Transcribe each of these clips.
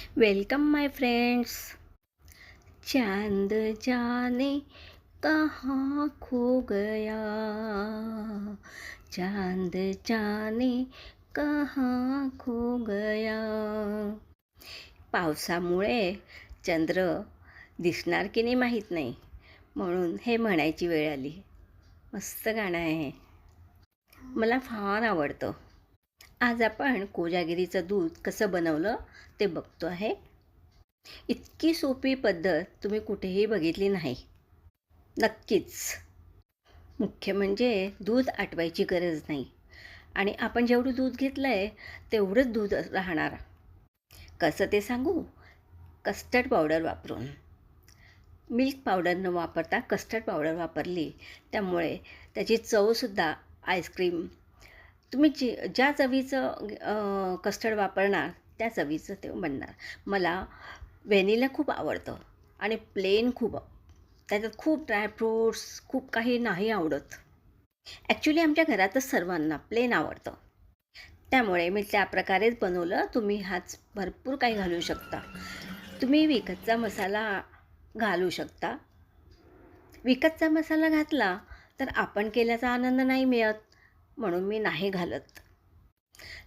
Welcome माय friends. चांद जाने कहाँ खो गया, चांद जाने कहाँ खो गया। पावसामुळे चंद्र दिसणार की नाही माहीत नाही, म्हणून हे म्हणायची वेळ आली. मस्त गाणं आहे, मला फार आवडतं. आज आपण कोजागिरीचं दूध कसं बनवलं ते बघतो आहे. इतकी सोपी पद्धत तुम्ही कुठेही बघितली नाही. नक्कीच. मुख्य म्हणजे दूध आटवायची गरज नाही आणि आपण जेवढं दूध घेतलं आहे तेवढंच दूध राहणार. कसं ते सांगू? कस्टर्ड पावडर वापरून. मिल्क पावडर न वापरता कस्टर्ड पावडर वापरली, त्यामुळे त्याची चवसुद्धा आईस्क्रीम तुम्ही ज्या चवीचं कस्टर्ड वापरणार त्या चवीचं ते बनणार. मला व्हॅनिला खूप आवडतं आणि प्लेन खूप, त्याच्यात खूप ड्रायफ्रूट्स खूप काही नाही आवडत. ॲक्च्युली आमच्या घरातच सर्वांना प्लेन आवडतं, त्यामुळे मी त्या प्रकारेच बनवलं. तुम्ही हाच भरपूर काही घालू शकता. तुम्ही विकतचा मसाला घालू शकता. विकतचा मसाला घातला तर आपण केल्याचा आनंद नाही मिळत, म्हणून मी नाही घालत.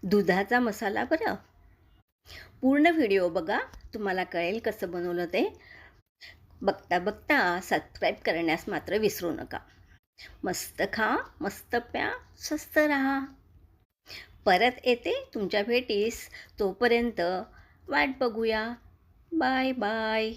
दुधाचा मसाला बरं. पूर्ण व्हिडिओ बघा, तुम्हाला कळेल कसं बनवलं ते. बघता बघता सबस्क्राईब करण्यास मात्र विसरू नका. मस्त खा, मस्त प्या, स्वस्त राहा. परत येते तुमच्या भेटीस, तोपर्यंत वाट बघूया. Bye bye.